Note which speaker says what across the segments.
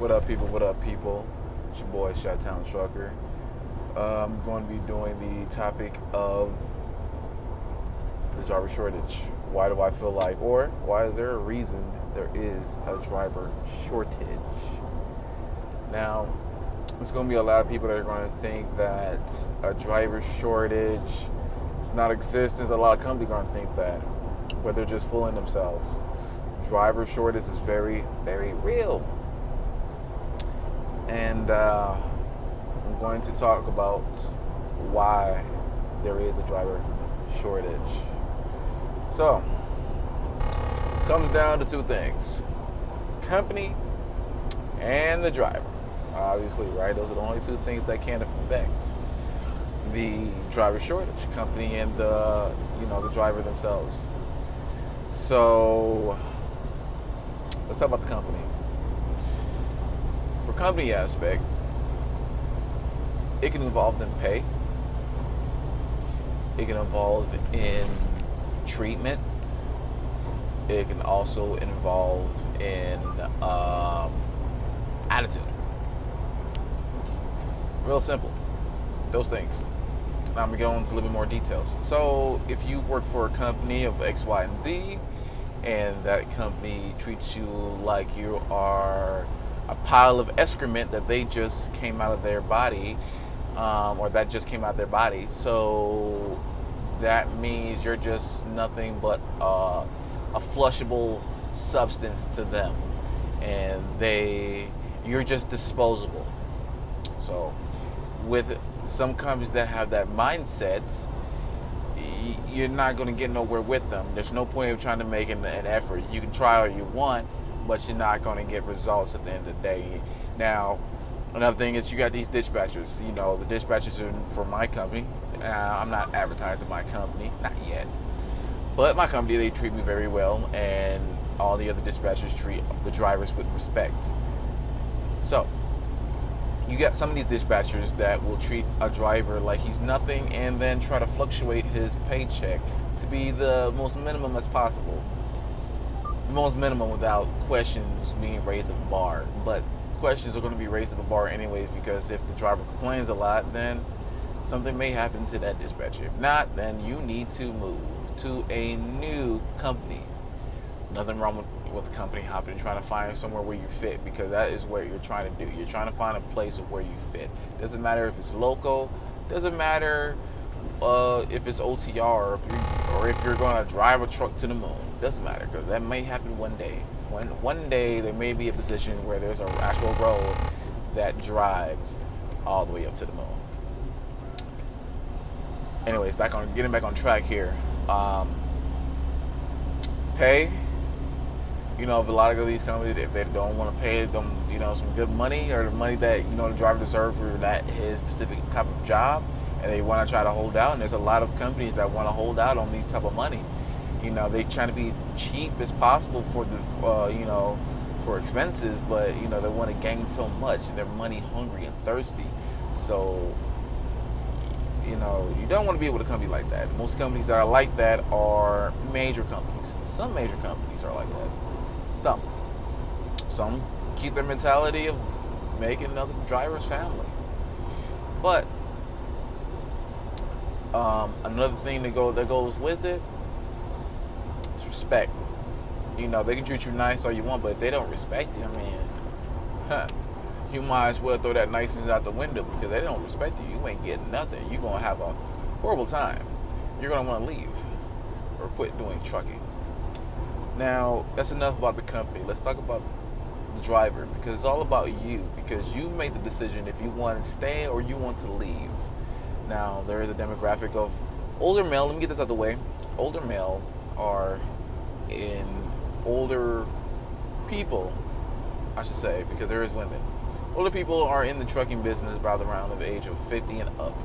Speaker 1: What up, people? What up, people? It's your boy, Chi-Town Trucker. I'm going to be doing the topic of the driver shortage. Why do I feel like, or why is there a reason there is a driver shortage? Now, there's going to be a lot of people that are going to think that a driver shortage is not existent. A lot of companies are going to think that, but they're just fooling themselves. Driver shortage is very, very real. And I'm going to talk about why there is a driver shortage. So, it comes down to two things: company and the driver. Obviously, right? Those are the only two things that can affect the driver shortage: company and the driver themselves. So, let's talk about the company. For company aspect, it can involve in pay. It can involve in treatment. It can also involve in attitude. Real simple. Those things. Now I'm going to go into a little bit more details. So if you work for a company of X, Y, and Z, and that company treats you like you are a pile of excrement that they just came out of their body, or that just came out of their body, so that means you're just nothing but a flushable substance to them, and you're just disposable. So with some companies that have that mindset, you're not going to get nowhere with them. There's no point of trying to make an effort. You can try all you want, but you're not going to get results at the end of the day. Now, another thing is you got these dispatchers. The dispatchers are for my company. I'm not advertising my company, not yet. But my company, they treat me very well, and all the other dispatchers treat the drivers with respect. So, you got some of these dispatchers that will treat a driver like he's nothing and then try to fluctuate his paycheck to be the most minimum as possible. Most minimum without questions being raised at the bar. But questions are going to be raised at the bar anyways, because if the driver complains a lot, then something may happen to that dispatcher. If not, then you need to move to a new company. Nothing wrong with company hopping and trying to find somewhere where you fit, because that is what you're trying to do. You're trying to find a place of where you fit. Doesn't matter if it's local. Doesn't matter if it's OTR, or if you're going to drive a truck to the moon. Doesn't matter, because that may happen one day. One day there may be a position where there's an actual road that drives all the way up to the moon. Anyways, getting back on track here. Pay. If a lot of these companies, if they don't want to pay them, some good money, or the money that the driver deserves for that his specific type of job, and they want to try to hold out, and there's a lot of companies that want to hold out on these type of money. They trying to be cheap as possible for the for expenses, but they want to gain so much, and they're money hungry and thirsty. So you don't want to be with a company like that. Most companies that are like that are major companies. Some major companies are like that. Some keep their mentality of making another driver's family. But another thing that goes with it is respect. They can treat you nice all you want, but if they don't respect you, you might as well throw that niceness out the window, because they don't respect you. You ain't getting nothing. You're going to have a horrible time. You're going to want to leave or quit doing trucking. Now, that's enough about the company. Let's talk about the driver, because it's all about you, because you make the decision if you want to stay or you want to leave. Now, there is a demographic of older male. Let me get this out of the way. Older male are in older people, I should say, because there is women. Older people are in the trucking business by around the age of 50 and up.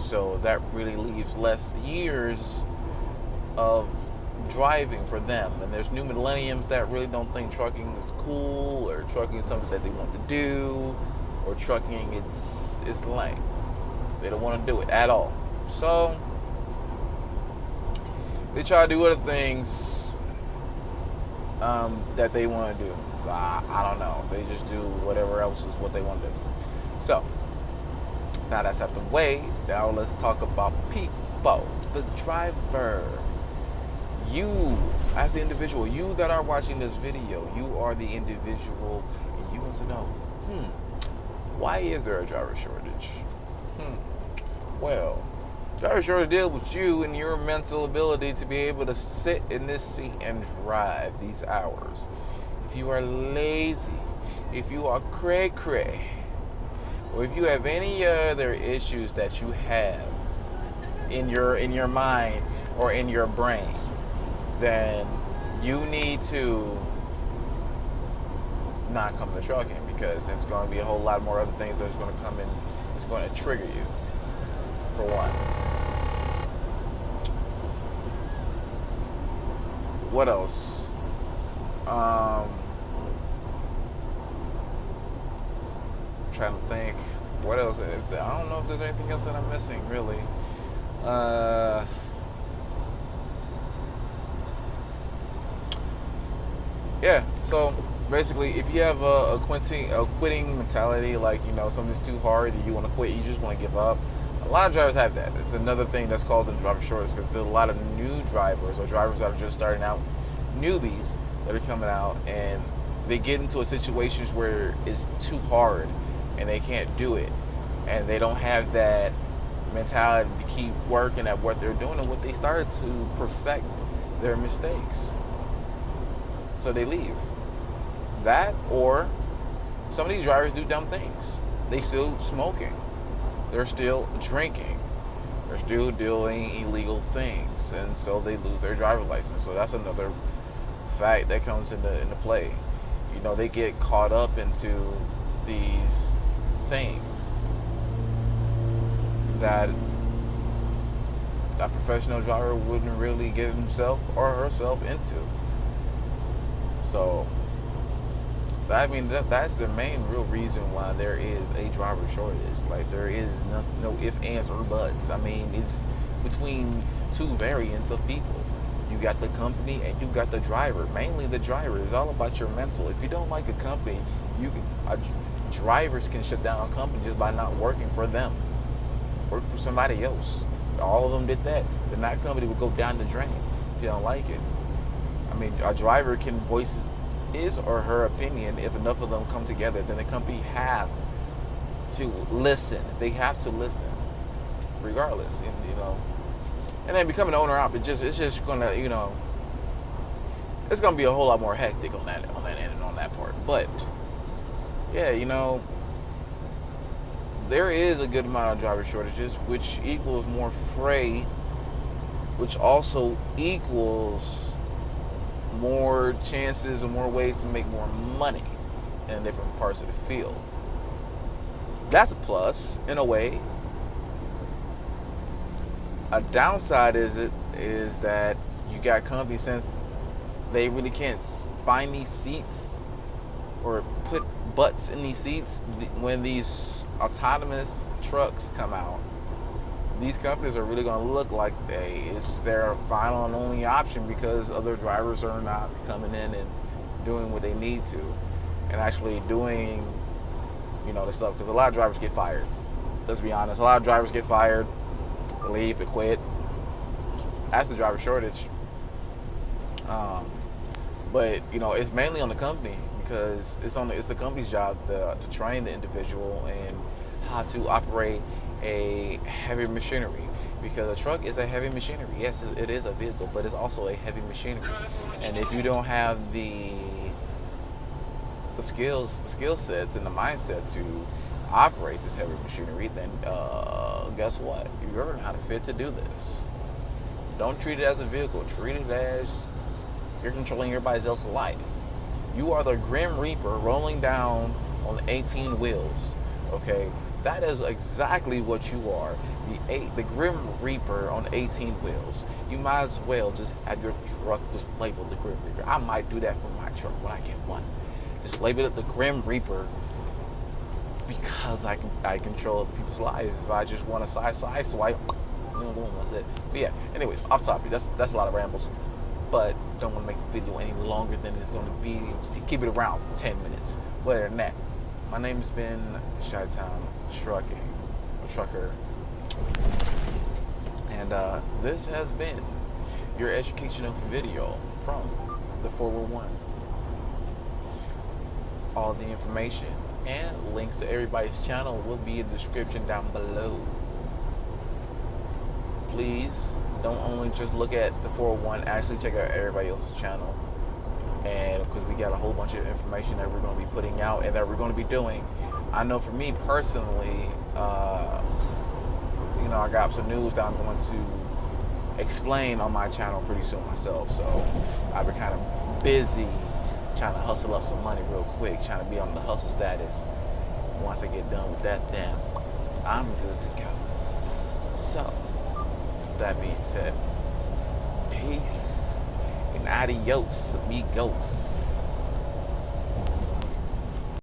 Speaker 1: So that really leaves less years of driving for them. And there's new millenniums that really don't think trucking is cool, or trucking is something that they want to do, or trucking it's lame. They don't want to do it at all. So they try to do other things that they want to do. I don't know. They just do whatever else is what they want to do. So, now that's out the way. Now let's talk about people, the driver. You, as the individual, you that are watching this video, you are the individual, and you want to know, why is there a driver shortage? Well, driver shortage deals with you and your mental ability to be able to sit in this seat and drive these hours. If you are lazy, if you are cray-cray, or if you have any other issues that you have in your mind or in your brain, then you need to not come to trucking, because there's going to be a whole lot more other things that's going to come in. It's going to trigger you, for one. What else? I'm trying to think. What else? I don't know if there's anything else that I'm missing, really. Yeah, so basically, if you have a quitting mentality, like, something's too hard that you want to quit, you just want to give up. A lot of drivers have that. It's another thing that's causing driver shortage, because there's a lot of new drivers, or drivers that are just starting out, newbies that are coming out, and they get into a situation where it's too hard and they can't do it, and they don't have that mentality to keep working at what they're doing, and what they started to perfect their mistakes. So they leave. That, or some of these drivers do dumb things. They still smoking. They're still drinking. They're still doing illegal things, and so they lose their driver's license. So that's another fact that comes into play. They get caught up into these things that a professional driver wouldn't really get himself or herself into. So, that's the main real reason why there is a driver shortage. Like, there is no ifs, ands, or buts. It's between two variants of people. You got the company and you got the driver. Mainly the driver. It's all about your mental. If you don't like a company, drivers can shut down a company just by not working for them. Work for somebody else. All of them did that. Then that company would go down the drain if you don't like it. A driver can voice his or her opinion. If enough of them come together, then the company has to listen. They have to listen, regardless. And then becoming an owner op, it's just gonna, it's gonna be a whole lot more hectic on that end and on that part. But yeah, there is a good amount of driver shortages, which equals more freight, which also equals more chances and more ways to make more money in different parts of the field. That's a plus in a way. A downside is that you got companies, since they really can't find these seats or put butts in these seats when these autonomous trucks come out. These companies are really going to look like it's their final and only option, because other drivers are not coming in and doing what they need to, and actually doing, the stuff. Because a lot of drivers get fired. Let's be honest. A lot of drivers get fired, they leave, they quit. That's the driver shortage. But it's mainly on the company, because it's the company's job to train the individual and how to operate a heavy machinery, because a truck is a heavy machinery. Yes, it is a vehicle, but it's also a heavy machinery. And if you don't have the skill sets and the mindset to operate this heavy machinery, then guess what? You're not fit to do this. Don't treat it as a vehicle. Treat it as you're controlling everybody else's life. You are the Grim Reaper rolling down on 18 wheels. Okay? That is exactly what you are. The Grim Reaper on 18 wheels. You might as well just have your truck just labeled the Grim Reaper. I might do that for my truck when I get one. Just label it the Grim Reaper, because I control people's lives. If I just want to side swipe, that's it. But yeah, anyways, off topic. That's a lot of rambles. But don't want to make the video any longer than it's going to be. Keep it around 10 minutes. Other than that, my name has been Chi-Town Trucking, or Trucker. And this has been your educational video from the 411. All the information and links to everybody's channel will be in the description down below. Please don't only just look at the 401, actually check out everybody else's channel. And because we got a whole bunch of information that we're going to be putting out and that we're going to be doing. I know for me personally, you know, I got some news that I'm going to explain on my channel pretty soon myself. So I've been kind of busy trying to hustle up some money real quick, trying to be on the hustle status. Once I get done with that, then I'm good to go. So, that being said, peace and adios, amigos.